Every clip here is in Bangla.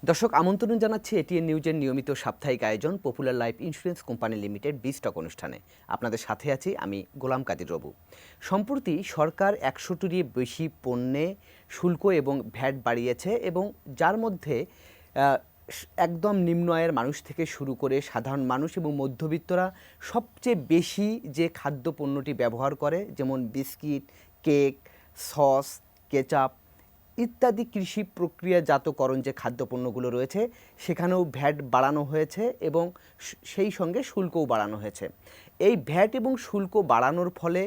দর্শক আমন্ত্রণ জানাচ্ছি এটিএন নিউজের নিয়মিত সাপ্তাহিক আয়োজন popular life insurance company limited বিস্টক অনুষ্ঠানে। আপনাদের সাথে আছি আমি গোলাম কাদির রবু। সম্প্রতি সরকার 100টির বেশি পণ্যে শুল্ক এবং ভ্যাট বাড়িয়েছে এবং যার মধ্যে একদম নিম্ন আয়ের মানুষ থেকে শুরু করে সাধারণ মানুষ এবং মধ্যবিত্তরা সবচেয়ে বেশি যে খাদ্যপণ্যটি ব্যবহার করে, যেমন বিস্কিট, কেক, সস, কেচাপ ইত্যাদি কৃষি প্রক্রিয়াজাতকরণ যে খাদ্যপণ্যগুলো রয়েছে সেখানেও ভ্যাট বাড়ানো হয়েছে এবং সেই সঙ্গে শুল্কও বাড়ানো হয়েছে। এই ভ্যাট এবং শুল্ক বাড়ানোর ফলে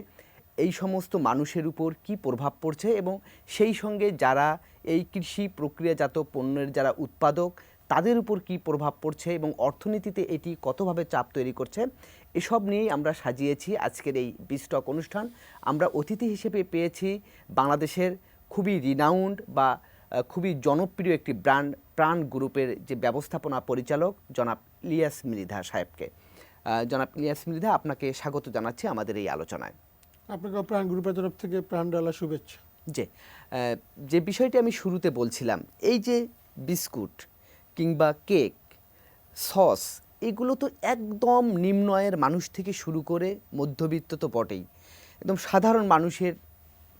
এই সমস্ত মানুষের উপর কি প্রভাব পড়ছে এবং সেই সঙ্গে যারা এই কৃষি প্রক্রিয়াজাত পণ্যের যারা উৎপাদক তাদের উপর কি প্রভাব পড়ছে এবং অর্থনীতিতে এটি কতভাবে চাপ তৈরি করছে, এসব নিয়েই আমরা সাজিয়েছি আজকের এই বিস্টক অনুষ্ঠান। আমরা অতিথি হিসেবে পেয়েছি বাংলাদেশের খুবই রিনাউন্ড বা খুবই জনপ্রিয় একটি ব্র্যান্ড প্রাণ গ্রুপের যে ব্যবস্থাপনা পরিচালক জনাব ইলিয়াস মৃধা সাহেবকে। জনাব ইলিয়াস মৃধা, আপনাকে স্বাগত জানাচ্ছি আমাদের এই আলোচনায়। আপনাকে প্রাণ গ্রুপের তরফ থেকে প্রাণ ডালা শুভেচ্ছা। যে বিষয়টি আমি শুরুতে বলছিলাম, এই যে বিস্কুট কিংবা কেক, সস, এগুলো তো একদম নিম্ন আয়ের মানুষ থেকে শুরু করে মধ্যবিত্ত তো বটেই, একদম সাধারণ মানুষের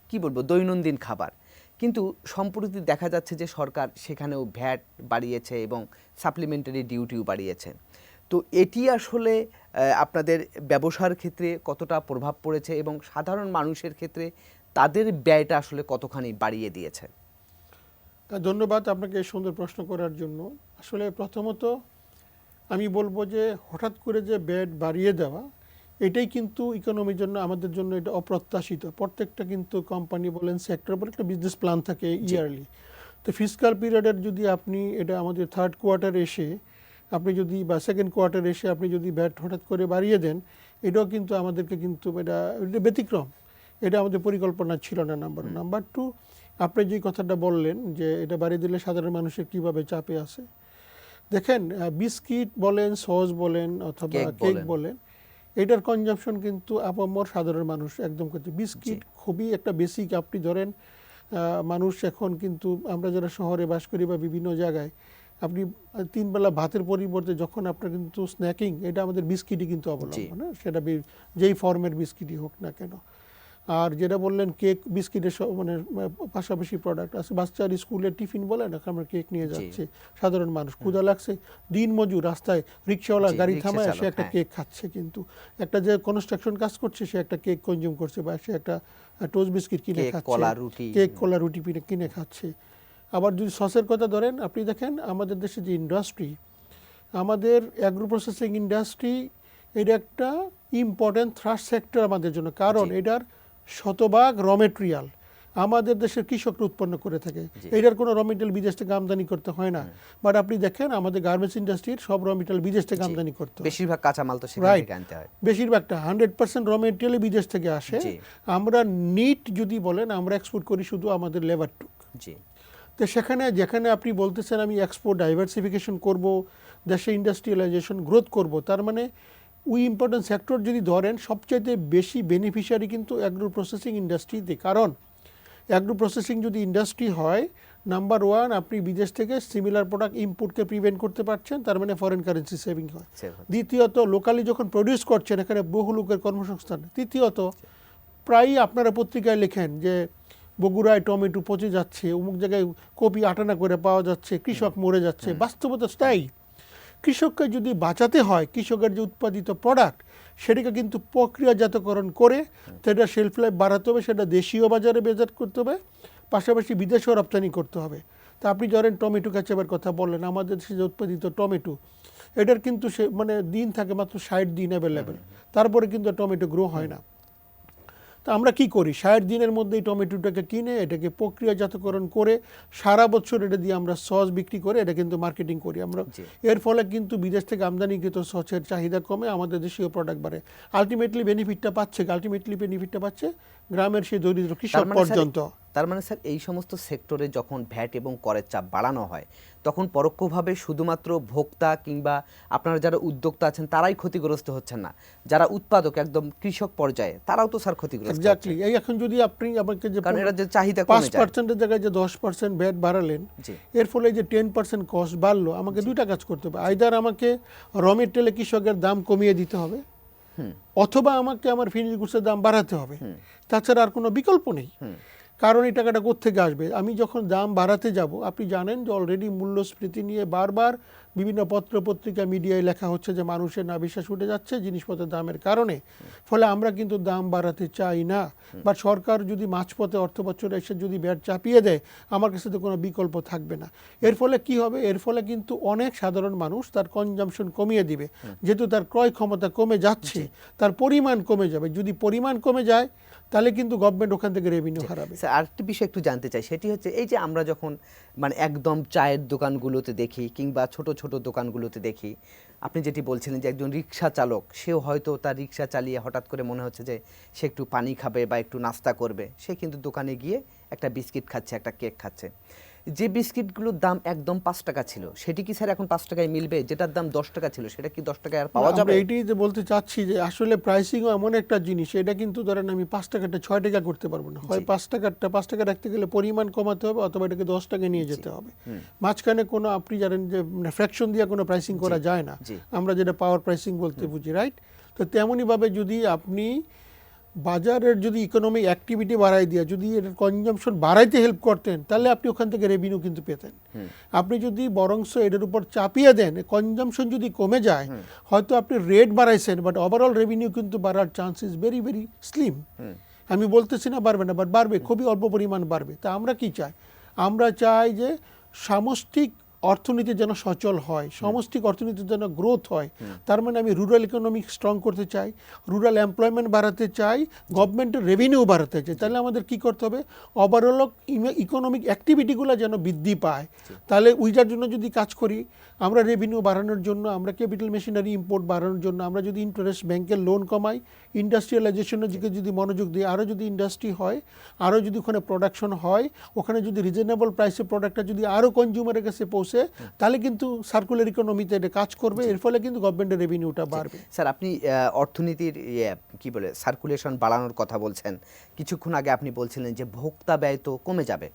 কি বলবো দৈনন্দিন খাবার। কিন্তু সম্প্রতি দেখা যাচ্ছে যে সরকার সেখানেও ভ্যাট বাড়িয়েছে এবং সাপ্লিমেন্টারি ডিউটিও বাড়িয়েছে। তো এটি আসলে আপনাদের ব্যবসার ক্ষেত্রে কতটা প্রভাব পড়েছে এবং সাধারণ মানুষের ক্ষেত্রে তাদের ব্যয়টা আসলে কতখানি বাড়িয়ে দিয়েছে? ধন্যবাদ আপনাকে এই সুন্দর প্রশ্ন করার জন্য। আসলে প্রথমত আমি বলবো যে হঠাৎ করে যে ভ্যাট বাড়িয়ে দেওয়া এটাই কিন্তু ইকোনমির জন্য আমাদের জন্য এটা অপ্রত্যাশিত। প্রত্যেকটা কিন্তু কোম্পানি বলেন সেক্টর বলে একটা বিজনেস প্ল্যান থাকে ইয়ারলি। তো ফিসকাল পিরিয়ডের যদি আপনি এটা আমাদের থার্ড কোয়ার্টার এসে আপনি যদি বা সেকেন্ড কোয়ার্টার এসে আপনি যদি ভ্যাট হঠাৎ করে বাড়িয়ে দেন, এটাও কিন্তু আমাদেরকে কিন্তু এটা ব্যতিক্রম, এটা আমাদের পরিকল্পনা ছিল না। নাম্বার টু, আপনি যে কথাটা বললেন যে এটা বাড়িয়ে দিলে সাধারণ মানুষের কীভাবে চাপে আসে, দেখেন বিস্কিট বলেন, সস বলেন অথবা কেক বলেন, এটার কনজাম্পশন কিন্তু আপামর সাধারণ মানুষ একদম করছে। বিস্কিট খুবই একটা বেসিক, আপনি ধরেন মানুষ এখন কিন্তু আমরা যারা শহরে বাস করি বা বিভিন্ন জায়গায় আপনি 3 বেলা ভাতের পরিবর্তে যখন আপনার কিন্তু স্ন্যাকিং, এটা আমাদের বিস্কিটই কিন্তু অবলম্বন, সেটা যেই ফর্মের বিস্কিটই হোক না কেন। আর যেটা বললেন কেক, বিস্কিটের মানে পাশাপাশি প্রোডাক্ট আছে। বাচ্চার স্কুলের টিফিন বলেন, এখন আমরা কেক নিয়ে যাচ্ছে সাধারণ মানুষ, ক্ষুধা লাগছে, দিন মজুর রাস্তায় রিক্সাওয়ালা গাড়ি থামায় সে একটা কেক খাচ্ছে, কিন্তু একটা যে কনস্ট্রাকশন কাজ করছে সে একটা কেক কনজিউম করছে বা সে একটা টোস্ট বিস্কিট কিনে খাচ্ছে, কেক কলা রুটি কিনে খাচ্ছে। আবার যদি সসের কথা ধরেন, আপনি দেখেন আমাদের দেশে যে ইন্ডাস্ট্রি, আমাদের অ্যাগ্রো প্রসেসিং ইন্ডাস্ট্রি, এটা একটা ইম্পর্টেন্ট থ্রাস্ট সেক্টর আমাদের জন্য, কারণ এটার শতভাগ র মেটেরিয়াল আমাদের দেশের কৃষকরা উৎপন্ন করে থাকে। এটার কোনো র মেটেরিয়াল বিদেশ থেকে আমদানি করতে হয় না। বাট আপনি দেখেন আমাদের গার্মেন্টস ইন্ডাস্ট্রির সব র মেটেরিয়াল বিদেশ থেকে আমদানি করতে হয়, বেশিরভাগ কাঁচামাল তো সেখান থেকে আনতে হয়, বেশিরভাগটা 100% র মেটেরিয়ালই বিদেশ থেকে আসে। আমরা নিট যদি বলেন, আমরা এক্সপোর্ট করি শুধু আমাদের লেবারটুক। তো যেখানে আপনি বলতেছেন আমি এক্সপোর্ট ডাইভার্সিফিকেশন করব, দেশে ইন্ডাস্ট্রিয়ালাইজেশন গ্রোথ করব, তার মানে ওই ইম্পর্টেন্ট সেক্টর যদি ধরেন সবচাইতে বেশি বেনিফিশিয়ারি কিন্তু অ্যাগ্রো প্রসেসিং ইন্ডাস্ট্রিতে। কারণ অ্যাগ্রো প্রসেসিং যদি ইন্ডাস্ট্রি হয়, নাম্বার ওয়ান, আপনি বিদেশ থেকে সিমিলার প্রোডাক্ট ইম্পোর্টকে প্রিভেন্ট করতে পারছেন, তার মানে ফরেন কারেন্সি সেভিং হয়। দ্বিতীয়ত, লোকালি যখন প্রডিউস করছেন এখানে বহু লোকের কর্মসংস্থান। তৃতীয়ত, প্রায়ই আপনারা পত্রিকায় লেখেন যে বগুড়ায় টমেটো পচে যাচ্ছে, অমুক জায়গায় কপি আটানা করে পাওয়া যাচ্ছে, কৃষক মরে যাচ্ছে। বাস্তবতা তাই। কৃষককে যদি বাঁচাতে হয়, কৃষকের যে উৎপাদিত প্রোডাক্ট সেটাকে কিন্তু প্রক্রিয়াজাতকরণ করে সেটা শেলফ লাইফ বাড়াতে হবে, সেটা দেশীয় বাজারে বাজার করতে হবে, পাশাপাশি বিদেশেও রপ্তানি করতে হবে। তা আপনি ধরেন টমেটো কেচাপের কথা বললেন, আমাদের দেশে যে উৎপাদিত টমেটো, এটার কিন্তু সে মানে দিন থাকে মাত্র 60 দিন অ্যাভেলেবেল, তারপরে কিন্তু টমেটো গ্রো হয় না। তো আমরা কি করি, 60 দিনের মধ্যে এই টমেটোটাকে কিনে এটাকে প্রক্রিয়াজাতকরণ করে সারা বছর এটা দিয়ে আমরা সস বিক্রি করে এটা কিন্তু মার্কেটিং করি আমরা। এর ফলে কিন্তু বিদেশ থেকে আমদানিকৃত সসের চাহিদা কমে, আমাদের দেশীয় প্রোডাক্ট বাড়ে। আলটিমেটলি বেনিফিটটা পাচ্ছে গ্রামের সেই দরিদ্র কৃষক পর্যন্ত। তার মানে স্যার এই সমস্ত সেক্টরে যখন ভ্যাট এবং করের চাপ বাড়ানো হয় তখন পরোক্ষভাবে শুধুমাত্র ভোক্তা কিংবা আপনারা যারা উদ্যোক্তা আছেন তারাই ক্ষতিগ্রস্ত হচ্ছেন না, যারা উৎপাদক একদম কৃষক পর্যায়ে তারাও তো স্যার ক্ষতিগ্রস্ত হচ্ছেন। এক্স্যাক্টলি। এই এখন যদি আপনি আমাকে যে কারণ এটা যে চাহিদা কমে যায় 5%-এর জায়গায় যে 10% ভ্যাট বাড়ালেন, জি এর ফলে যে 10% কস্ট বাড়লো, আমাকে দুইটা কাজ করতে হবে। আইদার আমাকে র মেটেরিয়ালে কৃষকের দাম কমিয়ে দিতে হবে, অথবা আমাকে আমার ফিনিশ গুডসের দাম বাড়াতে হবে। তাছাড়া আর কোনো বিকল্প নেই। কারণ এই টাকাটা কোত্থেকে আসবে? আমি যখন দাম বাড়াতে যাব, আপনি জানেন যে অলরেডি মূল্যস্ফীতি নিয়ে বারবার বিভিন্ন পত্র পত্রিকা মিডিয়ায় লেখা হচ্ছে যে মানুষের না বিশ্বাস উঠে যাচ্ছে জিনিসপত্রের দামের কারণে। ফলে আমরা কিন্তু দাম বাড়াতে চাই না। বা সরকার যদি মাঝপথে অর্থ বছরে এসে যদি ভ্যাট চাপিয়ে দেয়, আমার কাছে তো কোনো বিকল্প থাকবে না। এর ফলে কি হবে? এর ফলে কিন্তু অনেক সাধারণ মানুষ তার কনজাম্পশন কমিয়ে দিবে। যেহেতু তার ক্রয় ক্ষমতা কমে যাচ্ছে, তার পরিমাণ কমে যাবে। যদি পরিমাণ কমে যায় তাহলে কিন্তু গভর্নমেন্ট ওখান থেকে রেভিনিউ হারাবে। স্যার আরেকটি বিষয় একটু জানতে চাই, সেটি হচ্ছে এই যে আমরা যখন মানে একদম চায়ের দোকানগুলোতে দেখি কিংবা ছোট ছোট দোকানগুলোতে দেখি, আপনি যেটি বলছিলেন যে একজন রিক্সা চালক, সেও হয়তো তার রিক্সা চালিয়ে হঠাৎ করে মনে হচ্ছে যে সে একটু পানি খাবে বা একটু নাস্তা করবে, সে কিন্তু দোকানে গিয়ে একটা বিস্কিট খাচ্ছে, একটা কেক খাচ্ছে। যে বিস্কিটগুলোর দাম একদম 5 টাকা ছিল সেটি কি স্যার এখন 5 টাকায় মিলবে? যেটার দাম 10 টাকা ছিল সেটা কি 10 টাকায় আর পাওয়া যাবে? আমরা এইটাই যে বলতে চাচ্ছি যে আসলে প্রাইসিংও এমন একটা জিনিস, এটা কিন্তু ধরেন আমি 5 টাকাটা 6 টাকা করতে পারবো না। হয় 5 টাকা রাখতে গেলে পরিমাণ কমাতে হবে, অথবা এটাকে 10 টাকা নিয়ে যেতে হবে। মাঝখানে কোনো আপনি জানেন যে ফ্র্যাকশন দিয়ে কোনো প্রাইসিং করা যায় না। আমরা যেটা পাওয়ার প্রাইসিং বলতে বুঝি, রাইট? তো তেমনইভাবে যদি আপনি বাজারের যদি ইকোনমিক অ্যাক্টিভিটি বাড়াই দিয়ে যদি এর কনজাম্পশন বাড়াইতে হেল্প করতেন, তাহলে আপনি ওখান থেকে রেভিনিউ কিন্তু পেতেন। আপনি যদি বরংস এটার উপর চাপিয়ে দেন, কনজাম্পশন যদি কমে যায়, হয়তো আপনি রেট বাড়াইছেন, বাট ওভারঅল রেভিনিউ কিন্তু বাড়ার chance is very very slim. আমি বলতেছি না বাড়বে না, বাট বাড়বে, খুবই অল্প পরিমাণ বাড়বে। তা আমরা কি চাই? আমরা চাই যে সামষ্টিক অর্থনীতি যেন সচল হয়, সামষ্টিক অর্থনীতির যেন গ্রোথ হয়। তার মানে আমি রুরাল ইকোনমি স্ট্রং করতে চাই, রুরাল এমপ্লয়মেন্ট বাড়াতে চাই, গভর্নমেন্টের রেভিনিউ বাড়াতে চাই। তাহলে আমাদের কি করতে হবে? ওভারঅল ইকোনমিক অ্যাক্টিভিটিগুলো যেন বৃদ্ধি পায়। তাহলে ওইটার জন্য যদি কাজ করি, আমরা রেভিনিউ বাড়ানোর জন্য, আমরা ক্যাপিটাল মেশিনারি ইম্পোর্ট বাড়ানোর জন্য, আমরা যদি ইন্টারেস্ট ব্যাংকের লোন কমাই, ইন্ডাস্ট্রিয়ালাইজেশনের দিকে যদি মনোযোগ দিই, আরও যদি ইন্ডাস্ট্রি হয়, আরও যদি ওখানে প্রোডাকশন হয়, ওখানে যদি রিজনেবল প্রাইসে প্রোডাক্টটা যদি আরও কনজিউমারের কাছে পৌঁছে, তাহলে কিন্তু সার্কুলার ইকোনমিতে এটা কাজ করবে। এর ফলে কিন্তু গভর্নমেন্টের রেভিনিউটা বাড়বে। স্যার আপনি অর্থনীতির কি বলে সার্কুলেশন বাড়ানোর কথা বলছেন, কিছুক্ষণ আগে আপনি বলছিলেন যে ভোক্তা ব্যয় তো কমে যাবে।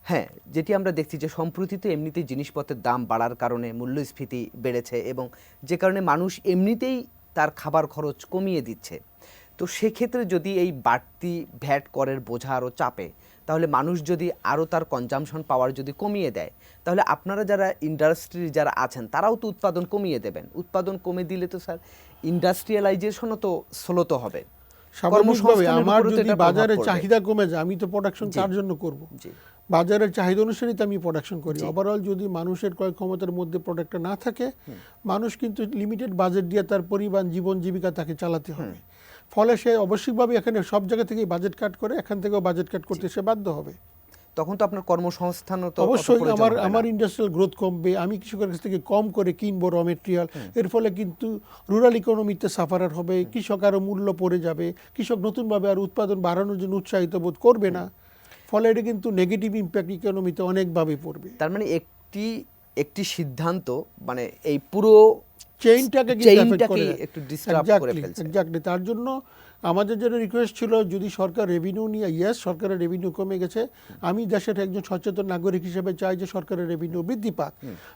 হ্যাঁ, যেটি আমরা দেখছি যে সম্প্রতি তো এমনিতেই জিনিসপত্রের দাম বাড়ার কারণে মূল্যস্ফীতি বেড়েছে এবং যে কারণে মানুষ এমনিতেই তার খাবার খরচ কমিয়ে দিচ্ছে। তো সেক্ষেত্রে যদি এই বাড়তি ভ্যাট করের বোঝা আরও চাপে, তাহলে মানুষ যদি আরও তার কনজামশন পাওয়ার যদি কমিয়ে দেয়, তাহলে আপনারা যারা ইন্ডাস্ট্রি যারা আছেন তারাও তো উৎপাদন কমিয়ে দেবেন। উৎপাদন কমে দিলে তো স্যার ইন্ডাস্ট্রিয়ালাইজেশনও তো স্লোত হবে। স্বাভাবিকভাবে আমার যদি বাজারে চাহিদা কমে যায়, আমি তো প্রোডাকশন কার জন্য করব? বাজারের চাহিদা অনুসারেই তো আমি প্রোডাকশন করি। ওভারঅল যদি মানুষের ক্রয় ক্ষমতার মধ্যে প্রোডাক্টটা না থাকে, মানুষ কিন্তু লিমিটেড বাজেট দিয়ে তার পরিবার জীবন জীবিকা তাকে চালাতে হবে। ফলে সে অবশ্যইভাবে এখানে সব জায়গা থেকেই বাজেট কাট করে, এখান থেকেও বাজেট কাট করতে সে বাধ্য হবে। তখন তো আপনার কর্মসংস্থানও তো অবশ্যই আমার ইন্ডাস্ট্রিয়াল গ্রোথ কমবে, আমি কৃষকের কাছ থেকে কম করে কিনবো র মেটেরিয়াল। এর ফলে কিন্তু রুরাল ইকোনমিতে সাফারার হবে, কৃষক আরও মূল্য পড়ে যাবে, কৃষক নতুনভাবে আর উৎপাদন বাড়ানোর জন্য উৎসাহিত বোধ করবে না। ফলে এটা কিন্তু নেগেটিভ ইম্প্যাক্ট ইকোনমিতে অনেকভাবে পড়বে। তার মানে একটি সিদ্ধান্ত মানে এই পুরো চেইনটাকে একটু ডিস্টার্ব করে ফেলছে। এক্স্যাক্টলি। তার জন্য আমাদের যেটা রিকোয়েস্ট ছিল, যদি সরকার রেভিনিউ নিয়ে, ইয়েস সরকারের রেভিনিউ কমে গেছে, আমি দেশের একজন সচেতন নাগরিক হিসেবে চাই যে সরকারের রেভিনিউ বৃদ্ধি পাক।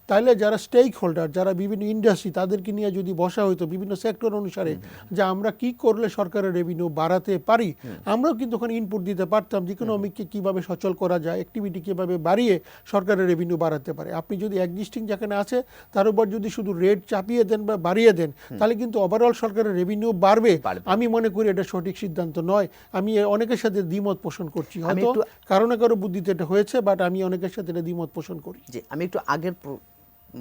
তাহলে যারা স্টেক হোল্ডার, যারা বিভিন্ন ইন্ডাস্ট্রি, তাদেরকে নিয়ে যদি বসা হইতো বিভিন্ন সেক্টর অনুসারে, যে আমরা কি করলে সরকারের রেভিনিউ বাড়াতে পারি, আমরাও কিন্তু ওখানে ইনপুট দিতে পারতাম যে ইকোনমিককে কীভাবে সচল করা যায়, অ্যাক্টিভিটি কীভাবে বাড়িয়ে সরকারের রেভিনিউ বাড়াতে পারে। আপনি যদি এক্সিস্টিং যেখানে আছে তার উপর যদি শুধু রেট চাপিয়ে দেন বা বাড়িয়ে দেন, তাহলে কিন্তু ওভারঅল সরকারের রেভিনিউ বাড়বে। আমি মনে করি এটা সঠিক সিদ্ধান্ত নয়। আমি অনেকের সাথে দ্বিমত পোষণ করছি, হয়তো কারো না কারো বুদ্ধিতে এটা হয়েছে, বাট আমি অনেকের সাথে এটা দ্বিমত পোষণ করি। জি, আমি একটু আগের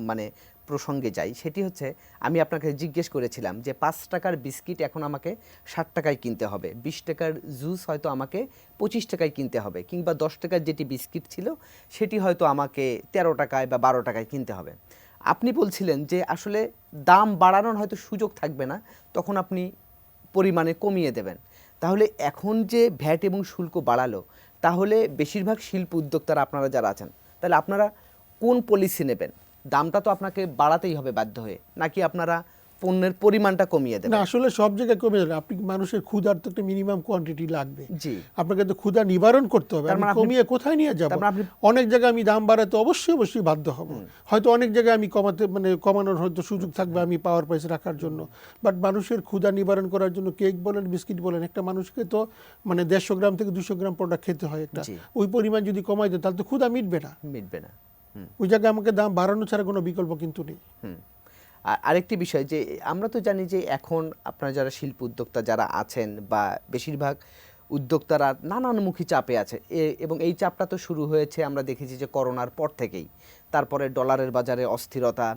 মানে প্রসঙ্গে যাই। সেটি হচ্ছে আমি আপনাকে জিজ্ঞেস করেছিলাম যে 5 টাকার বিস্কিট এখন আমাকে 60 টাকায় কিনতে হবে, 20 টাকার জুস হয়তো আমাকে 25 টাকায় কিনতে হবে, কিংবা 10 টাকার যেটি বিস্কিট ছিল সেটি হয়তো আমাকে 13 টাকায় বা 12 টাকায় কিনতে হবে। আপনি বলছিলেন যে আসলে দাম বাড়ানোর হয়তো সুযোগ থাকবে না, তখন আপনি পরিমাণে কমিয়ে দেবেন। তাহলে এখন যে ভ্যাট এবং শুল্ক বাড়ালো, তাহলে বেশিরভাগ শিল্প উদ্যোক্তারা আপনারা যারা আছেন, তাহলে আপনারা কোন পলিসি নেবেন? দামটা তো আপনাকে বাড়াতেই হবে বাধ্য হয়ে, নাকি আপনারা পণ্যের পরিমাণটা কমিয়ে না, দেবেন? আসলে সব জায়গায় কমে যাবে। আপনি মানুষের ক্ষুধার তো একটা মিনিমাম কোয়ান্টিটি লাগবে, জি। আপনাকে তো ক্ষুধা নিবারণ করতে হবে। তার আমি মানে আপনি- কমিয়ে কোথায় নিয়ে যাব? তার মানে আপনি- অনেক জায়গায় আমি দাম বাড়াতে অবশ্যই বাধ্য হব। হয়তো অনেক জায়গায় আমি কমানোর হয়তো সুযোগ থাকবে আমি পাওয়ার প্রাইস রাখার জন্য। বাট মানুষের ক্ষুধা নিবারণ করার জন্য কেক বলেন, বিস্কিট বলেন, একটা মানুষকে তো 150 গ্রাম থেকে 200 গ্রাম প্রোডাক্ট খেতে হয় একটা। জি। ওই পরিমাণ যদি কমাই দেয় তাহলে তো ক্ষুধা মিটবে না। মিটবে না। ওই জায়গায় আমাকে দাম বাড়ানো ছাড়া কোনো বিকল্প কিন্তু নেই। আর আরেকটি বিষয় যে আমরা তো জানি যে এখন আপনারা যারা শিল্প উদ্যোক্তা যারা আছেন বা বেশিরভাগ উদ্যোক্তারা নানানমুখী চাপে আছে, এবং এই চাপটা তো শুরু হয়েছে আমরা দেখেছি যে করোনার পর থেকেই। তারপরে ডলারের বাজারে অস্থিরতা,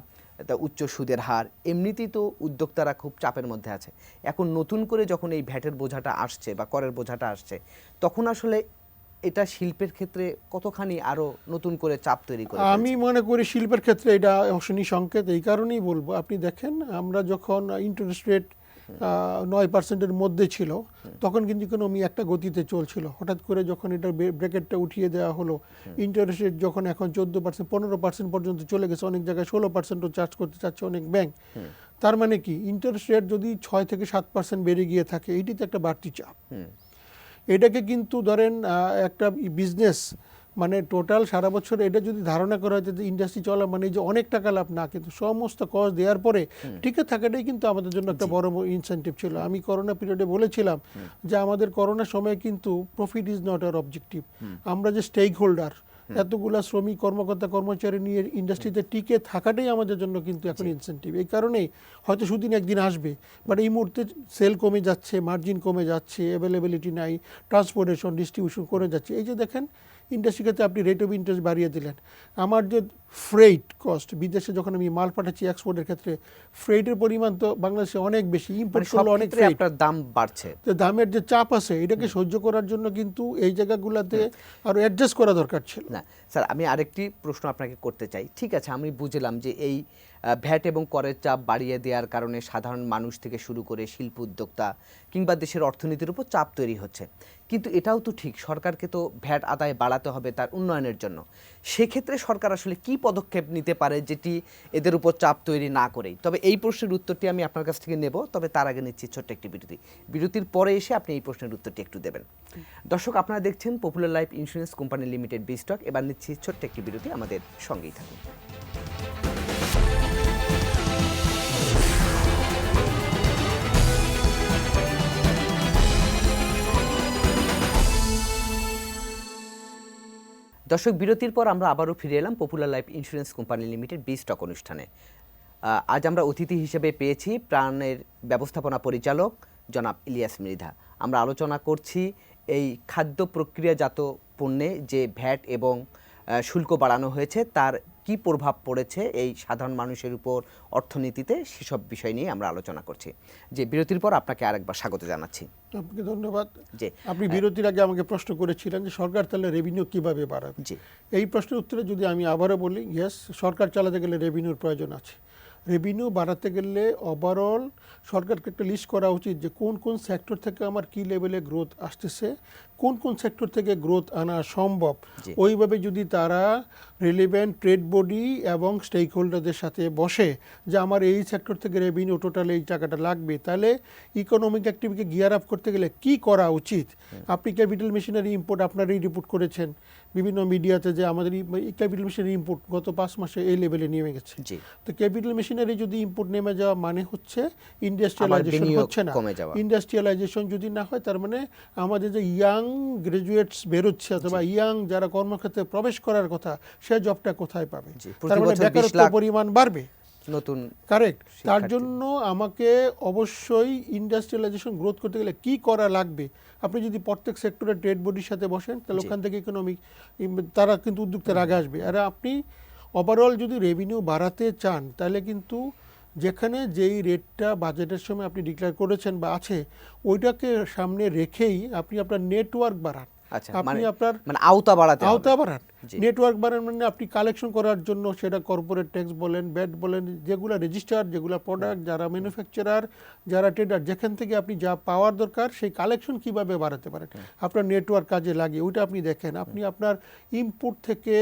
উচ্চ সুদের হার, এমনিতেই তো উদ্যোক্তারা খুব চাপের মধ্যে আছে। এখন নতুন করে যখন এই ভ্যাটের বোঝাটা আসছে বা করের বোঝাটা আসছে, তখন আসলে এটা শিল্পের ক্ষেত্রে কতখানি আরো নতুন করে চাপ তৈরি করে আমি মনে করি শিল্পের ক্ষেত্রে এটা অশনি সংকেত। এই কারণেই বলবো, আপনি দেখেন আমরা যখন ইন্টারেস্ট রেট 9%-এর মধ্যে ছিল, তখন কিন্তু ইকোনমি একটা গতিতে চলছিল। হঠাৎ করে যখন এটা ব্র্যাকেটটা উঠিয়ে দেওয়া হলো, ইন্টারেস্ট রেট যখন এখন 14%, 15% পর্যন্ত চলে গেছে, অনেক জায়গায় 16%ও চার্জ করতে চাচ্ছে অনেক ব্যাংক। তার মানে কি, ইন্টারেস্ট রেট যদি 6 থেকে 7% বেড়ে গিয়ে থাকে, এটি তো একটা বাড়তি চাপ। এটাকে কিন্তু ধরেন একটা বিজনেস মানে টোটাল সারা বছর এটা যদি ধারণা করা হয় যে ইন্ডাস্ট্রি চলা মানে যে অনেক টাকা লাভ, না, কিন্তু সমস্ত কস্ট দেওয়ার পরে টিকে থাকাটাই কিন্তু আমাদের জন্য একটা বড় ইনসেন্টিভ ছিল। আমি করোনা পিরিয়ডে বলেছিলাম যে আমাদের করোনার সময় কিন্তু profit is not our objective. আমরা যে স্টেক হোল্ডার, এতগুলা শ্রমিক, কর্মকর্তা, কর্মচারী নিয়ে ইন্ডাস্ট্রিতে টিকে থাকাটাই আমাদের জন্য কিন্তু এখন ইনসেন্টিভ। এই কারণেই হয়তো সুদিন একদিন আসবে, বাট এই মুহূর্তে সেল কমে যাচ্ছে, মার্জিন কমে যাচ্ছে, অ্যাভেলেবিলিটি নাই, ট্রান্সপোর্টেশন, ডিস্ট্রিবিউশন করে যাচ্ছে। এই যে দেখেন ইন্ডাস্ট্রির ক্ষেত্রে আপনি রেট অফ ইন্টারেস্ট বাড়িয়ে দিলেন। আমার যে ফ্রেইট কস্ট, বিদেশে যখন আমি মাল পাঠাচ্ছি এক্সপোর্টের ক্ষেত্রে, ফ্রেইটের পরিমাণ তো বাংলাদেশে অনেক বেশি, ইম্পোর্ট করলে অনেক ফ্রেইট, আপনার দাম বাড়ছে। তো দামের যে চাপ আছে এটাকে সহ্য করার জন্য কিন্তু এই জায়গাগুলোতে আরো অ্যাডজাস্ট করা দরকার ছিল। না স্যার, আমি আরেকটি প্রশ্ন আপনাকে করতে চাই। ঠিক আছে, আমি বুঝলাম যে এই ভ্যাট এবং করের চাপ বাড়িয়ে দেওয়ার কারণে সাধারণ মানুষ থেকে শুরু করে শিল্প উদ্যোক্তা কিংবা দেশের অর্থনীতির উপর চাপ তৈরি হচ্ছে, কিন্তু এটাও তো ঠিক, সরকারকে তো ভ্যাট আদায় বাড়াতে হবে তার উন্নয়নের জন্য। সেক্ষেত্রে সরকার আসলে কি পদক্ষেপ নিতে পারে যেটি এদের উপর চাপ তৈরি না করেই? তবে এই প্রশ্নের উত্তরটি আমি আপনার কাছ থেকে নেব, তবে তার আগে নিচ্ছি ছোট্ট একটি বিরতি। বিরতির পরে এসে আপনি এই প্রশ্নের উত্তরটি একটু দেবেন। দর্শক, আপনারা দেখছেন popular life insurance company Limited B stock. এবার নিচ্ছি ছোট্ট একটি বিরতি, আমাদের সঙ্গেই থাকুন। দর্শক, বিরতির পর আমরা আবারও ফিরে এলাম popular life insurance company Limited B stock অনুষ্ঠানে। আজ আমরা অতিথি হিসেবে পেয়েছি প্রাণের ব্যবস্থাপনা পরিচালক জনাব ইলিয়াস মৃধা। আমরা আলোচনা করছি এই খাদ্য প্রক্রিয়াজাত পণ্যে যে ভ্যাট এবং শুল্ক বাড়ানো হয়েছে তার কি প্রভাব পড়েছে এই সাধারণ মানুষের উপর, অর্থনীতিতে, সেসব বিষয় নিয়ে আমরা আলোচনা করছি। যে বিরতির পর আপনাকে আরেকবার স্বাগত জানাচ্ছি। আপনাকে ধন্যবাদ। যে আপনি বিরতির আগে আমাকে প্রশ্ন করেছিলেন যে সরকার তাহলে রেভিনিউ কিভাবে বাড়াবে। জি, এই প্রশ্নের উত্তরে যদি আমি আবারও বলি, ইয়েস, সরকার চালাতে গেলে রেভিনিউর প্রয়োজন আছে। রেভিনিউ বাড়াতে গেলে ওভারঅল সরকারকে একটা লিস্ট করা উচিত যে কোন কোন সেক্টর থেকে আমার কি লেভেলে গ্রোথ আসতেছে, কোন কোন সেক্টর থেকে গ্রোথ আনা সম্ভব। ওইভাবে যদি তারা রিলেভেন্ট ট্রেড বডি এবং স্টেক হোল্ডারদের সাথে বসে যে আমার এই সেক্টর থেকে রেভিনিউ টোটাল এই টাকাটা লাগবে, তাহলে ইকোনমিক অ্যাক্টিভিটিকে গিয়ার আপ করতে গেলে কি করা উচিত। আপনি ক্যাপিটাল মেশিনারি ইম্পোর্ট আপনারাই রিপোর্ট করেছেন বিভিন্ন মিডিয়াতে যে আমাদের ক্যাপিটাল মেশিনারি ইম্পোর্ট গত 5 মাসে এই লেভেলে নেমে গেছে। তো ক্যাপিটাল মেশিনারি যদি ইম্পোর্ট নেমে যাওয়া মানে হচ্ছে ইন্ডাস্ট্রিয়ালাইজেশন হচ্ছে না। ইন্ডাস্ট্রিয়ালাইজেশন যদি না হয় তার মানে আমাদের যে ইয়াং গ্রাজুয়েটস বেরোচ্ছে অথবা ইয়াং যারা কর্মক্ষেত্রে প্রবেশ করার কথা, সে জবটা কোথায় পাবে? তার মানে বেকারত্ব পরিমাণ বাড়বে। নতুন কারেক্ট। তার জন্য আমাকে অবশ্যই ইন্ডাস্ট্রিয়ালাইজেশন গ্রোথ করতে গেলে কি করা লাগবে। আপনি যদি প্রত্যেক সেক্টরে ট্রেড বডির সাথে বসেন তাহলে ওখান থেকে ইকোনমিক তারা কিন্তু উদ্যোক্তার আগে আসবে। আর আপনি ওভারঅল যদি রেভিনিউ বাড়াতে চান তাহলে কিন্তু যেখানে যেই রেটটা বাজেটের সময় আপনি ডিক্লেয়ার করেছেন বা আছে, ওইটাকে সামনে রেখেই আপনি আপনার নেটওয়ার্ক বাড়ান। আচ্ছা, আপনি আপনার মানে আওতা বাড়াতে হবে। আওতা বাড়ান, জি। নেটওয়ার্ক বাড়ান, মানে আপনি কালেকশন করার জন্য সেটা কর্পোরেট ট্যাক্স বলেন, ব্যাট বলেন, যেগুলো রেজিস্টার, যেগুলো প্রোডাক্ট, যারা ম্যানুফ্যাকচারার, যারা ট্রেডার, যেখান থেকে আপনি যা পাওয়ার দরকার সেই কালেকশন কিভাবে বাড়াতে পারেন আপনার নেটওয়ার্ক কাজে লাগিয়ে, ওইটা আপনি দেখেন। আপনি আপনার ইম্পোর্ট থেকে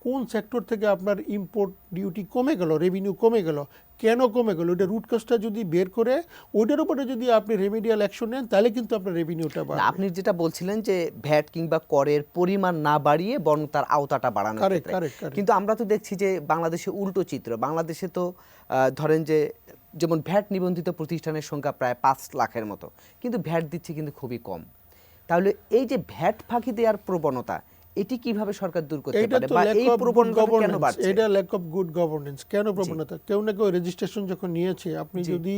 কোন সেক্টর থেকে আপনার ইম্পোর্ট ডিউটি কমে গেল, রেভিনিউ কমে গেল, কেন কমে গেল, ওইটা রুট কজটা যদি বের করে ওইটার উপরে যদি আপনি রেমিডিয়াল অ্যাকশন নেন, তাহলে কিন্তু আপনার রেভিনিউটা না, বাড়বে। আপনি যেটা বলছিলেন যে ভ্যাট কিংবা করের পরিমাণ না বাড়িয়ে বরং তার আওতাটা বাড়ানোর কারেক্ট, ক্ষেত্রে। Correct, correct. কিন্তু আমরা তো দেখছি যে বাংলাদেশে উল্টো চিত্র। বাংলাদেশে তো ধরেন যে যেমন ভ্যাট নিবন্ধিত প্রতিষ্ঠানের সংখ্যা প্রায় 5 লাখের মতো, কিন্তু ভ্যাট দিচ্ছে কিন্তু খুবই কম। তাহলে এই যে ভ্যাট ফাঁকি দেওয়ার প্রবণতা, এটি কিভাবে সরকার দূর করতে এইটা পারে তো বা ল্যাক এই অফ গুড প্রবণতা কেন গভর্নেন্স, বাড়ছে? এটা ল্যাক অফ গুড গভর্নেন্স। কেন প্রবণতা? কেউ না কেউ রেজিস্ট্রেশন যখন নিয়েছে, আপনি যদি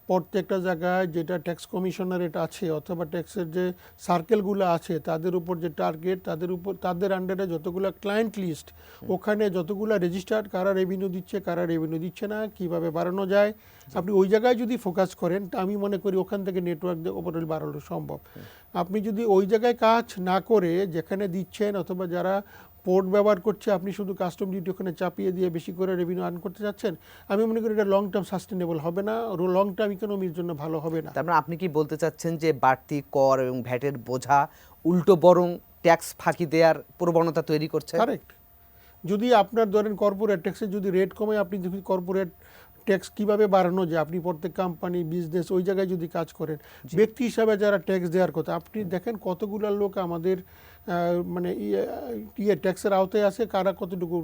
প্রত্যেকটা জায়গায় যেটা ট্যাক্স কমিশনারেট আছে অথবা ট্যাক্সের যে সার্কেলগুলো আছে তাদের উপর যে টার্গেট, তাদের উপর তাদের আন্ডারে যতগুলো ক্লায়েন্ট লিস্ট, ওখানে যতগুলো রেজিস্টার্ড, কারা রেভিনিউ দিচ্ছে, কারা রেভিনিউ দিচ্ছে না, কিভাবে বাড়ানো যায়, আপনি ওই জায়গায় যদি ফোকাস করেন, তা আমি মনে করি ওখান থেকে নেটওয়ার্ক ওভারঅল বাড়ানো সম্ভব। আপনি যদি ওই জায়গায় কাজ না করে যেখানে দিচ্ছেন অথবা যারা পোর্ট ব্যবহার করছে, আপনি শুধু কাস্টম ডিউটি ওখানে চাপিয়ে দিয়ে বেশি করে রেভিনিউ আর্ন করতে চাচ্ছেন, আমি মনে করি এটা লং টার্ম সাস্টেনেবল হবে না, লং টার্ম ইকোনমির জন্য ভালো হবে না। তার মানে আপনি কি বলতে চাচ্ছেন যে বাড়তি কর এবং ভ্যাটের বোঝা উল্টো বরং ট্যাক্স ফাঁকি দেওয়ার প্রবণতা তৈরি করছে? কারেক্ট। যদি আপনার ধরেন কর্পোরেট ট্যাক্সের যদি রেট কমে, আপনি যদি কর্পোরেট ট্যাক্স কিভাবে বাড়ানো যায়, আপনি প্রত্যেক কোম্পানি বিজনেস ওই জায়গায় যদি কাজ করেন, ব্যক্তি হিসাবে যারা ট্যাক্স দেওয়ার কথা, আপনি দেখেন কতগুলো লোক আমাদের মানে ট্যাক্সের আওতায় আছে, কারা কতটুকু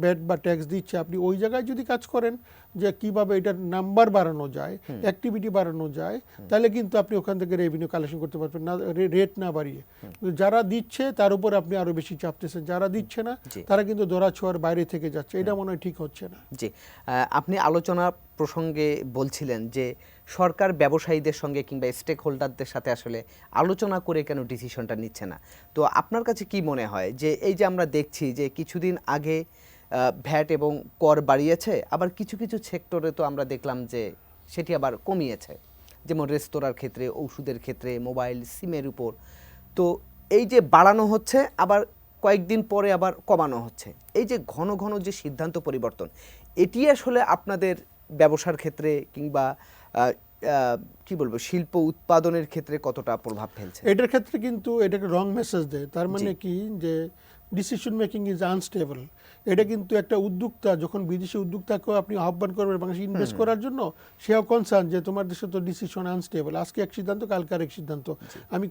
ব্যাট বা ট্যাক্স দিচ্ছে, আপনি ওই জায়গায় যদি কাজ করেন যে কিভাবে এটার নাম্বার বাড়ানো যায়, অ্যাক্টিভিটি বাড়ানো যায়, তাহলে কিন্তু আপনি ওখান থেকে রেভিনিউ কালেকশন করতে পারবেন না, রেট না বাড়িয়ে। যারা দিচ্ছে তার উপর আপনি আরো বেশি চাপতেছেন, যারা দিচ্ছে না তারা কিন্তু ধরা ছোঁয়ার বাইরে থেকে যাচ্ছে, এটা মনে হয় ঠিক হচ্ছে না। জি, আপনি আলোচনা প্রসঙ্গে বলছিলেন যে সরকার ব্যবসায়ীদের সঙ্গে কিংবা স্টেক হোল্ডারদের সাথে আসলে আলোচনা করে কেন ডিসিশনটা নিচ্ছে না। তো আপনার কাছে কি মনে হয় যে এই যে আমরা দেখছি যে কিছুদিন আগে ভ্যাট এবং কর বাড়িয়েছে, আবার কিছু কিছু সেক্টরে তো আমরা দেখলাম যে সেটি আবার কমিয়েছে, যেমন রেস্তোরাঁর ক্ষেত্রে, ওষুধের ক্ষেত্রে, মোবাইল সিমের উপর। তো এই যে বাড়ানো হচ্ছে আবার কয়েকদিন পরে আবার কমানো হচ্ছে, এই যে ঘন ঘন যে সিদ্ধান্ত পরিবর্তন, এটি আসলে আপনাদের ব্যবসার ক্ষেত্রে কিংবা কি বলবো শিল্প উৎপাদনের ক্ষেত্রে কতটা প্রভাব ফেলছে? এটার ক্ষেত্রে কিন্তু এটাকে রং মেসেজ দেয়। তার মানে কি যে ডিসিশন মেকিং ইজ আনস্টেবল। এটা কিন্তু একটা উদ্যোক্তা যখন বিদেশি উদ্যোক্তাকেও আপনি আহ্বান করবেন বাংলাদেশে ইনভেস্ট করার জন্য, সেও কনসার্ন যে তোমার দেশে তো ডিসিশন আনস্টেবল, আজকে এক সিদ্ধান্ত কালকে আরেক সিদ্ধান্ত, আমি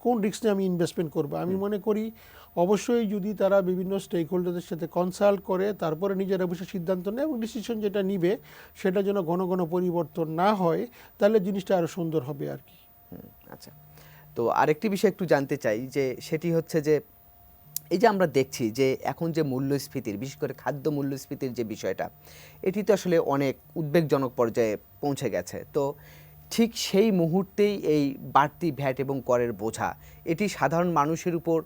কোন রিস্ক নিয়ে আমি ইনভেস্টমেন্ট করবো। আমি মনে করি অবশ্যই যদি তারা বিভিন্ন স্টেক হোল্ডারদের সাথে কনসাল্ট করে তারপরে নিজের অবশ্যই সিদ্ধান্ত নেয় এবং ডিসিশন যেটা নিবে সেটা যেন ঘন ঘন পরিবর্তন না হয়, তাহলে জিনিসটা আরো সুন্দর হবে আর কি। আচ্ছা, তো আরেকটি বিষয় একটু জানতে চাই যে সেটি হচ্ছে যে এই যে আমরা দেখছি যে এখন যে মূল্যস্ফীতির, বিশেষ করে খাদ্য মূল্যস্ফীতির যে বিষয়টা, এটি তো আসলে অনেক উদ্বেগজনক পর্যায়ে পৌঁছে গেছে। তো ঠিক সেই মুহূর্তেই এই বাড়তি ভ্যাট এবং করের বোঝা এটি সাধারণ মানুষের উপর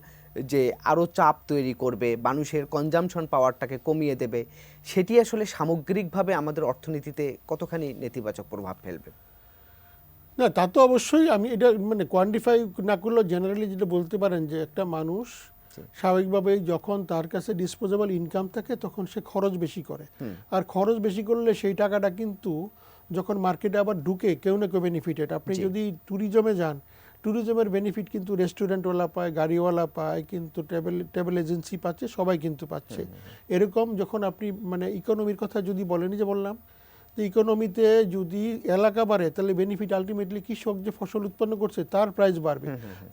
যে আরও চাপ তৈরি করবে, মানুষের কনজামশন পাওয়ারটাকে কমিয়ে দেবে, সেটি আসলে সামগ্রিকভাবে আমাদের অর্থনীতিতে কতখানি নেতিবাচক প্রভাব ফেলবে? না, তা তো অবশ্যই। আমি এটা মানে কোয়ান্টিফাই না করলেও জেনারেলি যেটা বলতে পারেন যে একটা মানুষ স্বাভাবিকভাবেই যখন তার কাছে ডিসপোজেবল ইনকাম থাকে তখন সে খরচ বেশি করে, আর খরচ বেশি করলে সেই টাকাটা কিন্তু যখন মার্কেটে আবার ঢুকে কেউ না কেউ বেনিফিটেড। আপনি যদি ট্যুরিজমে যান, ট্যুরিজমের বেনিফিট কিন্তু রেস্টুরেন্টওয়ালা পায়, গাড়িওয়ালা পায়, কিন্তু ট্রাভেল এজেন্সি পাচ্ছে, সবাই কিন্তু পাচ্ছে। এরকম যখন আপনি মানে ইকোনমির কথা যদি বলেন, যে বললাম যে ইকোনমিতে যদি এলাকা বাড়ে তাহলে বেনিফিট আলটিমেটলি কৃষক যে ফসল উৎপন্ন করছে তার প্রাইস বাড়বে,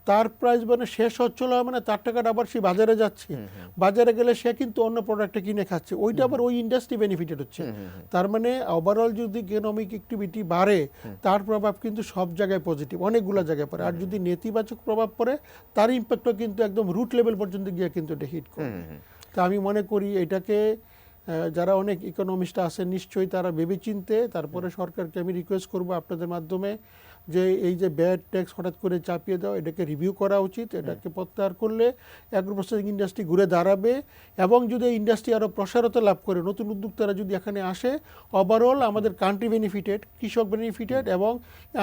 তার প্রাইস মানে সে সচ্ছল হবে, মানে তার টাকাটা আবার সে বাজারে যাচ্ছে, বাজারে গেলে সে কিন্তু অন্য প্রোডাক্টটা কিনে খাচ্ছে, ওইটা আবার ওই ইন্ডাস্ট্রি বেনিফিটেড হচ্ছে। তার মানে ওভারঅল যদি ইকোনমিক অ্যাক্টিভিটি বাড়ে তার প্রভাব কিন্তু সব জায়গায় পজিটিভ, অনেকগুলো জায়গায় পড়ে। আর যদি নেতিবাচক প্রভাব পড়ে তার ইম্প্যাক্টও কিন্তু একদম রুট লেভেল পর্যন্ত গিয়ে কিন্তু এটা হিট করবে। তা আমি মনে করি এটাকে যারা অনেক ইকোনমিস্ট আছেন নিশ্চয়ই তারা ভেবেচিন্তে তারপরে সরকারকে আমি রিকোয়েস্ট করব আপনাদের মাধ্যমে যে এই যে ব্যাড ট্যাক্স হঠাৎ করে চাপিয়ে দেওয়া, এটাকে রিভিউ করা উচিত। এটাকে প্রত্যাহার করলে অ্যাগ্রো প্রসেসিং ইন্ডাস্ট্রি ঘুরে দাঁড়াবে, এবং যদি ইন্ডাস্ট্রি আরও প্রসারতা লাভ করে, নতুন উদ্যোক্তারা যদি এখানে আসে, ওভারঅল আমাদের কান্ট্রি বেনিফিটেড, কৃষক বেনিফিটেড, এবং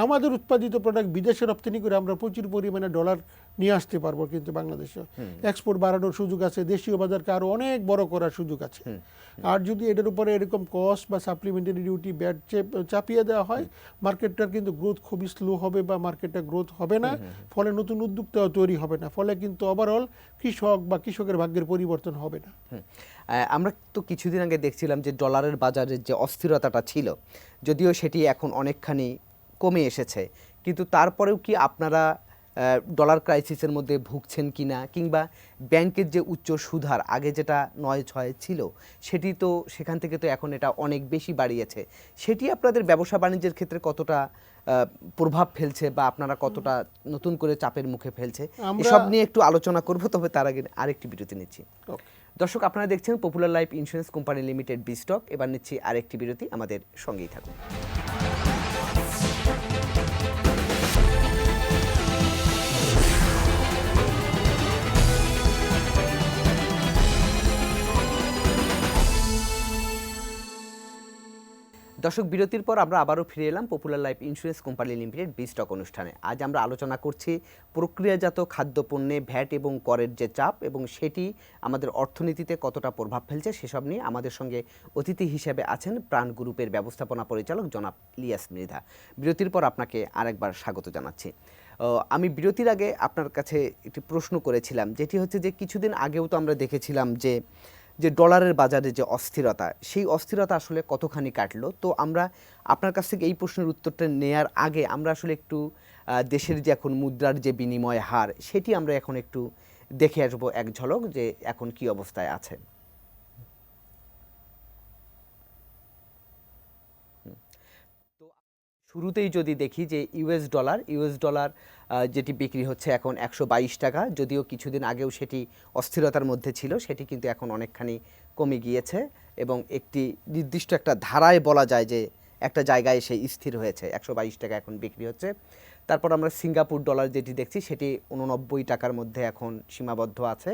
আমাদের উৎপাদিত প্রোডাক্ট বিদেশে রপ্তানি করে আমরা প্রচুর পরিমাণে ডলার নিয়ে আসতে পারবো। কিন্তু বাংলাদেশে এক্সপোর্ট বাড়ানোর সুযোগ আছে, দেশীয় বাজারকে আরও অনেক বড় করার সুযোগ আছে। আর যদি এটার উপরে এরকম কস্ট বা সাপ্লিমেন্টারি ডিউটি ব্যাড চাপিয়ে দেওয়া হয়, মার্কেটটার কিন্তু গ্রোথ খুবই স্লো হবে, বা মার্কেটটা গ্রোথ হবে না, ফলে নতুন উদ্যোক্তাও তৈরি হবে না, ফলে কিন্তু ওভারঅল কৃষক বা কৃষকের ভাগ্যের পরিবর্তন হবে না। আমরা তো কিছুদিন আগে দেখছিলাম যে ডলারের বাজারের যে অস্থিরতাটা ছিল, যদিও সেটি এখন অনেকখানি কমে এসেছে, কিন্তু তারপরেও কি আপনারা ডলার ক্রাইসিসের মধ্যে ভুগছেন কিনা, কিংবা ব্যাংকের যে উচ্চ সুদহার আগে যেটা 9-6 ছিল, সেটি তো সেখান থেকে তো এখন এটা অনেক বেশি বাড়িয়েছে, সেটি আপনাদের ব্যবসা বাণিজ্যের ক্ষেত্রে কতটা প্রভাব ফেলছে, বা আপনারা কতটা নতুন করে চাপের মুখে ফেলছে, এসব নিয়ে একটু আলোচনা করব। তবে তার আগে আরেকটি বিরতি নিচ্ছি। দর্শক, আপনারা দেখছেন popular life insurance company limited বিস্টক। এবার নিচ্ছি আরেকটি বিরতি, আমাদের সঙ্গেই থাকুন। দর্শক, বিরতির পর আমরা আবারও ফিরে এলাম popular life insurance company limited বিস্টক অনুষ্ঠানে। আজ আমরা আলোচনা করছি প্রক্রিয়াজাত খাদ্যপণ্যে ভ্যাট এবং করের যে চাপ, এবং সেটি আমাদের অর্থনীতিতে কতটা প্রভাব ফেলছে সেসব নিয়ে। আমাদের সঙ্গে অতিথি হিসেবে আছেন প্রাণ গ্রুপের ব্যবস্থাপনা পরিচালক জনাব ইলিয়াস মৃধা। বিরতির পর আপনাকে আরেকবার স্বাগত জানাচ্ছি। আমি বিরতির আগে আপনার কাছে একটি প্রশ্ন করেছিলাম, যেটি হচ্ছে যে কিছুদিন আগেও তো আমরা দেখেছিলাম যে ডলারের বাজারে যে অস্থিরতা, সেই অস্থিরতা আসলে কতখানি কাটলো। তো আমরা আপনার কাছ থেকে এই প্রশ্নের উত্তরটা নেয়ার আগে আমরা আসলে একটু দেশের যে এখন মুদ্রার যে বিনিময় হার, সেটি আমরা এখন একটু দেখে আসবো এক ঝলক, যে এখন কি অবস্থায় আছে। শুরুতেই যদি দেখি যে ইউএস ডলার যেটি বিক্রি হচ্ছে এখন 122 টাকা, যদিও কিছুদিন আগেও সেটি অস্থিরতার মধ্যে ছিল, সেটি কিন্তু এখন অনেকখানি কমে গিয়েছে, এবং একটি নির্দিষ্ট একটা ধারায় বলা যায় যে একটা জায়গায় সেই স্থির হয়েছে, 122 টাকা এখন বিক্রি হচ্ছে। তারপর আমরা সিঙ্গাপুর ডলার যেটি দেখছি, সেটি 89 টাকার মধ্যে এখন সীমাবদ্ধ আছে,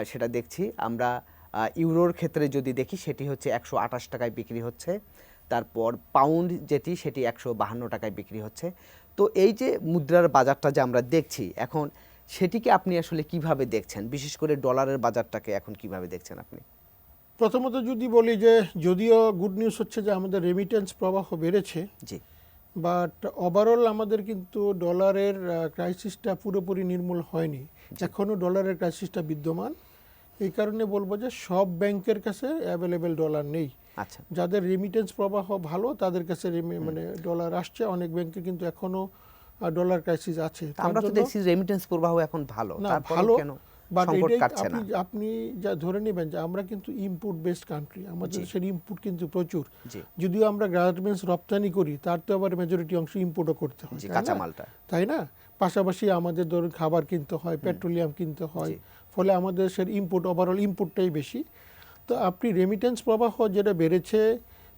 সেটা দেখছি আমরা। ইউরোর ক্ষেত্রে যদি দেখি, সেটি হচ্ছে 128 টাকায় বিক্রি হচ্ছে। তারপর পাউন্ড যেটি, সেটি 152 টাকায় বিক্রি হচ্ছে। তো এই যে মুদ্রার বাজারটা যে আমরা দেখছি এখন, সেটিকে আপনি আসলে কিভাবে দেখছেন, বিশেষ করে ডলারের বাজারটাকে এখন কিভাবে দেখছেন আপনি? প্রথমত যদি বলি যে যদিও গুড নিউজ হচ্ছে যে আমাদের রেমিটেন্স প্রবাহ বেড়েছে, জি, বাট ওভারঅল আমাদের কিন্তু ডলারের ক্রাইসিসটা পুরোপুরি নির্মূল হয়নি, এখনও ডলারের ক্রাইসিসটা বিদ্যমান। এই কারণে বলবো যে সব ব্যাংকের কাছে অ্যাভেলেবেল ডলার নেই। আচ্ছা, যাদের রেমিটেন্স প্রবাহ ভালো তাদের কাছে মানে ডলার আসছে, অনেক ব্যাংকে কিন্তু এখনো ডলার ক্রাইসিস আছে। আমরা তো দেখছি রেমিটেন্স প্রবাহ এখন ভালো, না তারপরে ভালো, কেন বাট সংকট এটাই কাটছে না? আপনি যা ধরে নেবেন যে আমরা কিন্তু ইম্পোর্ট বেসড কান্ট্রি, আমাদের দেশের ইম্পোর্ট কিন্তু প্রচুর। যদিও আমরা গার্মেন্টস রপ্তানি করি, তার তো আবার মেজরিটি অংশ ইম্পোর্টও করতে হয়, কাঁচামালটা, তাই না? পাশাপাশি আমাদের ধরুন খাবার কিনতে হয়, পেট্রোলিয়াম কিনতে হয়, ফলে আমাদের দেশের ইম্পোর্ট, ওভারঅল ইম্পোর্টটাই বেশি। তো আপনি রেমিটেন্স প্রবাহ যেটা বেড়েছে,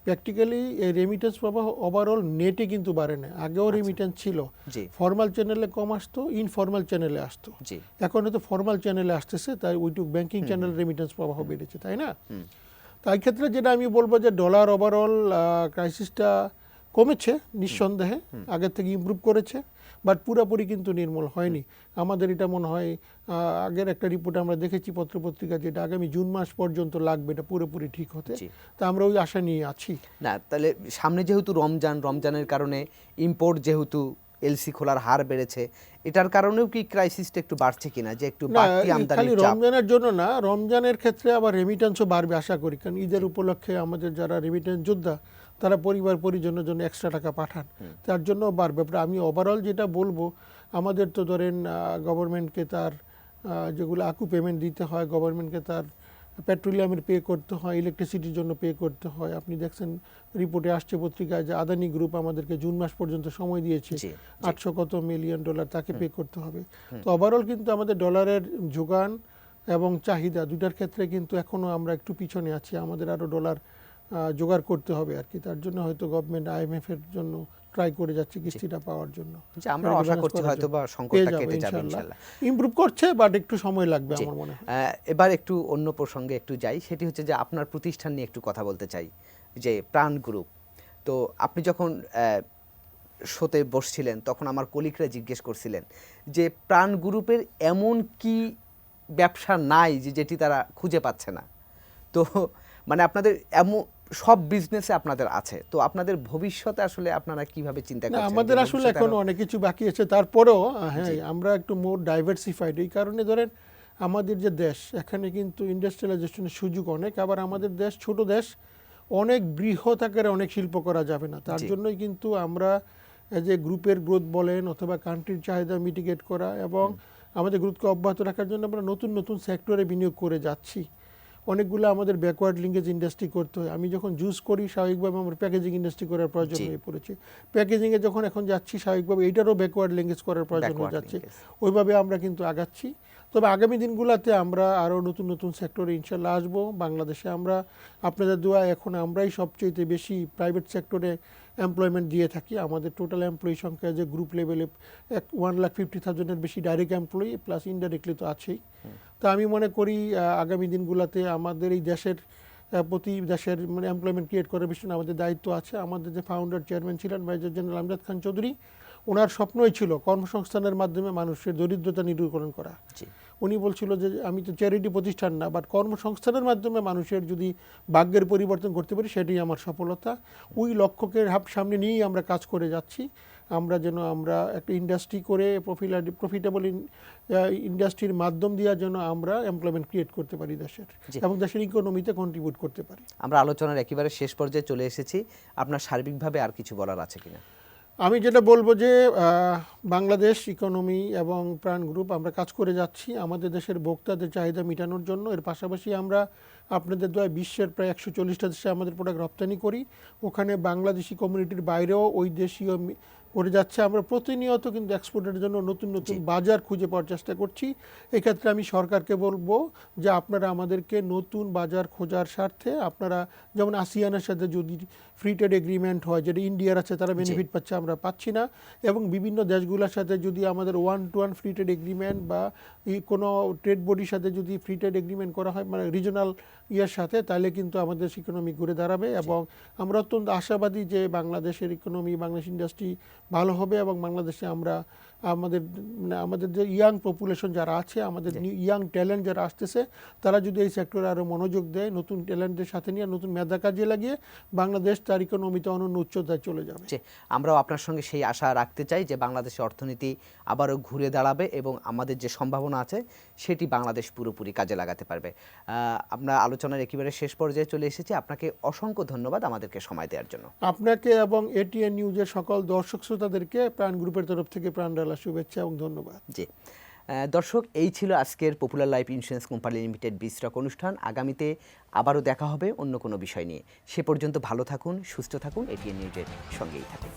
প্র্যাকটিক্যালি এই রেমিটেন্স প্রবাহ ওভারঅল নেটে কিন্তু বাড়ে না। আগেও রেমিটেন্স ছিল, ফর্মাল চ্যানেলে কম আসতো, ইনফর্মাল চ্যানেলে আসতো, এখন তো ফর্মাল চ্যানেলে আসতেছে, তাই ওইটুক ব্যাংকিং চ্যানেল রেমিটেন্স প্রবাহ বেড়েছে, তাই না? তাই ক্ষেত্রে যেটা আমি বলবো যে ডলার ওভারঅল ক্রাইসিসটা কমেছে নিঃসন্দেহে, আগের থেকে ইমপ্রুভ করেছে, বাট পুরোপুরি কিন্তু নির্মূল হয়নি। আমাদের এটা মনে হয় আগের একটা রিপোর্ট আমরা দেখেছি পত্রপত্রিকা, যেটা আগামী জুন মাস পর্যন্ত লাগবে এটা পুরোপুরি ঠিক হতে। তা আমরা ওই আশা নিয়ে আছি। না, তাহলে সামনে যেহেতু রমজানের কারণে ইম্পোর্ট যেহেতু এলসি খোলার হার বেড়েছে, এটার কারণেও কি ক্রাইসিসটা একটু বাড়ছে কিনা, যে একটু বাড়তি আমদানি? রমজানের জন্য না, রমজানের ক্ষেত্রে আবার রেমিটেন্সও বাড়বে আশা করি, কারণ ঈদের উপলক্ষে আমাদের যারা রেমিটেন্স যোদ্ধা তারা পরিবার পরিজনের জন্য এক্সট্রা টাকা পাঠান, তার জন্য বাড়বে। আমি ওভারঅল যেটা বলবো, আমাদের তো ধরেন গভর্নমেন্টকে তার যেগুলো আকু পেমেন্ট দিতে হয়, গভর্নমেন্টকে তার পেট্রোলিয়ামের পে করতে হয়, ইলেকট্রিসিটির জন্য পে করতে হয়। আপনি দেখছেন রিপোর্টে আসছে পত্রিকায় যে আদানি গ্রুপ আমাদেরকে জুন মাস পর্যন্ত সময় দিয়েছে, 800 কত মিলিয়ন ডলার তাকে পে করতে হবে। তো ওভারঅল কিন্তু আমাদের ডলারের যোগান এবং চাহিদা দুটার ক্ষেত্রে কিন্তু এখনও আমরা একটু পিছনে আছি, আমাদের আরও ডলার জোগাড় করতে হবে আর কি। তার জন্য হয়তো গভর্নমেন্ট IMF এর জন্য ট্রাই করে যাচ্ছি কিস্তিটা পাওয়ার জন্য। যে আমরা আশা করছি হয়তো বা পেয়ে সংকটটা যাবো কেটে যাবে ইনশাআল্লাহ। ইনশাআল্লাহ। ইমপ্রুভ করছে বাট একটু সময় লাগবে জি। আমার মনে হয়। এবার একটু অন্য প্রসঙ্গে একটু যাই, সেটি হচ্ছে যে আপনার প্রতিষ্ঠান নিয়ে একটু কথা বলতে চাই, যে প্রাণ গ্রুপ। তো আপনি যখন শোতে বসছিলেন তখন আমার কলিগরা জিজ্ঞেস করছিলেন যে প্রাণ গ্রুপের এমন কি ব্যবসা নাই যে যেটি তারা খুঁজে পাচ্ছে না। তো মানে আপনাদের এমন সব বিজনেসে আপনাদের আছে, তো আপনাদের ভবিষ্যতে আসলে আপনারা কিভাবে চিন্তা না, করছেন? আমাদের যে আসলে ভবিষ্যতে এখন আরো- অনেক কিছু বাকি আছে, তারপরেও হ্যাঁ জি। আমরা একটু মোর ডাইভার্সিফাইড। এই কারণে ধরেন আমাদের যে দেশ, এখানে কিন্তু ইন্ডাস্ট্রিয়ালাইজেশনের সুযোগ অনেক, আবার আমাদের দেশ ছোট দেশ, অনেক বৃহৎ আকারে অনেক শিল্প করা যাবে না। তার জি। জন্যই কিন্তু আমরা যে গ্রুপের গ্রোথ বলেন অথবা কান্ট্রির চাহিদা মিটিগেট করা এবং আমাদের গ্রোথকে অব্যাহত রাখার জন্য আমরা নতুন নতুন সেক্টরে বিনিয়োগ করে যাচ্ছি। অনেকগুলো আমাদের ব্যাকওয়ার্ড লিঙ্কেজ ইন্ডাস্ট্রি করতে হয়। আমি যখন জুস করি স্বাভাবিকভাবে আমার প্যাকেজিং ইন্ডাস্ট্রি করার প্রয়োজন জি। হয়ে পড়েছে। প্যাকেজিংয়ে যখন এখন যাচ্ছি স্বাভাবিকভাবে এইটারও ব্যাকওয়ার্ড লিঙ্কেজ করার প্রয়োজন হয়ে Backward যাচ্ছে। linkage। ওইভাবে আমরা কিন্তু আগাচ্ছি। তবে আগামী দিনগুলোতে আমরা আরও নতুন নতুন সেক্টরে ইনশাল্লাহ আসবো। বাংলাদেশে আমরা আপনাদের দোয়া এখন আমরাই সবচেয়ে বেশি প্রাইভেট সেক্টরে এমপ্লয়মেন্ট দিয়ে থাকি। আমাদের টোটাল এমপ্লয়ি সংখ্যা যে গ্রুপ লেভেলে 1,50,000-এর বেশি ডাইরেক্ট এমপ্লয়ি প্লাস ইনডাইরেক্টলি তো আছেই। তো আমি মনে করি আগামী দিনগুলোতে আমাদের এই দেশের প্রতি দেশের মানে এমপ্লয়মেন্ট ক্রিয়েট করার বিষয়ে আমাদের দায়িত্ব আছে। আমাদের যে ফাউন্ডার চেয়ারম্যান ছিলেন মেজর জেনারেল আমজাদ খান চৌধুরী, ওনার স্বপ্নই ছিল কর্মসংস্থানের মাধ্যমে মানুষের দরিদ্রতা নিরূপণ করা। জি। উনি বলছিল যে আমি তো চ্যারিটি প্রতিষ্ঠান না, বাট কর্মসংস্থানের মাধ্যমে মানুষের যদি ভাগ্যের পরিবর্তন করতে পারি সেটাই আমার সফলতা। ওই লক্ষ্যকে সামনে নিয়েই আমরা কাজ করে যাচ্ছি। আমরা একটা ইন্ডাস্ট্রি করে প্রফিটেবল ইন্ডাস্ট্রির মাধ্যম দিয়ে যেন আমরা এমপ্লয়মেন্ট ক্রিয়েট করতে পারি দেশের, জি। এবং দেশের ইকোনমিতে কন্ট্রিবিউট করতে পারি। আমরা আলোচনার একেবারে শেষ পর্যায়ে চলে এসেছি, আপনার সার্বিকভাবে আর কিছু বলার আছে কিনা? আমি যেটা বলবো যে বাংলাদেশ ইকোনমি এবং প্রাণ গ্রুপ আমরা কাজ করে যাচ্ছি আমাদের দেশের ভোক্তাদের চাহিদা মেটানোর জন্য। এর পাশাপাশি আমরা আপনাদের দোয়ায় বিশ্বের প্রায় 140টা দেশে আমাদের প্রোডাক্ট রপ্তানি করি। ওখানে বাংলাদেশি কমিউনিটির বাইরেও ওই দেশীয় করে যাচ্ছে। আমরা প্রতিনিয়ত কিন্তু এক্সপোর্টের জন্য নতুন নতুন বাজার খুঁজে পাওয়ার চেষ্টা করছি। এক্ষেত্রে আমি সরকারকে বলবো যে আপনারা আমাদেরকে নতুন বাজার খোঁজার স্বার্থে আপনারা যেমন আসিয়ানের সাথে যদি ফ্রি ট্রেড এগ্রিমেন্ট হয়, যেটা ইন্ডিয়ার আছে তারা বেনিফিট পাচ্ছে, আমরা পাচ্ছি না, এবং বিভিন্ন দেশগুলোর সাথে যদি আমাদের 1-to-1 ফ্রি ট্রেড এগ্রিমেন্ট বা কোনো ট্রেড বডির সাথে যদি ফ্রি ট্রেড এগ্রিমেন্ট করা হয় মানে রিজনাল ইয়ের সাথে, তাহলে কিন্তু আমাদের ইকোনমি ঘুরে দাঁড়াবে। এবং আমরা অত্যন্ত আশাবাদী যে বাংলাদেশের ইকোনমি, বাংলাদেশ ইন্ডাস্ট্রি ভালো হবে এবং বাংলাদেশে আমরা আমাদের যে ইয়াং পপুলেশন যারা আছে, আমাদের ইয়াং ট্যালেন্ট যারা আসতেছে, তারা যদি এই সেক্টরে আরও মনোযোগ দেয়, নতুন ট্যালেন্টের সাথে নিয়ে নতুন মেধা কাজে লাগিয়ে বাংলাদেশ তার ইকোনমিতে অনন্য উচ্চতায় চলে যাবে। আমরাও আপনার সঙ্গে সেই আশা রাখতে চাই যে বাংলাদেশের অর্থনীতি আবারও ঘুরে দাঁড়াবে এবং আমাদের যে সম্ভাবনা আছে সেটি বাংলাদেশ পুরোপুরি কাজে লাগাতে পারবে। আমরা আলোচনার একেবারে শেষ পর্যায়ে চলে এসেছি। আপনাকে অসংখ্য ধন্যবাদ আমাদেরকে সময় দেওয়ার জন্য। আপনাকে এবং এটিএন নিউজের সকল দর্শক শ্রোতাদেরকে প্রাণ গ্রুপের তরফ থেকে প্রাণ ঢালা শুভেচ্ছা এবং ধন্যবাদ। জি দর্শক, এই ছিল আজকের popular life insurance company limited বিস্টক অনুষ্ঠান। আগামীতে আবারও দেখা হবে অন্য কোনো বিষয় নিয়ে। সে পর্যন্ত ভালো থাকুন, সুস্থ থাকুন, এটিএন নিউজের সঙ্গেই থাকুন।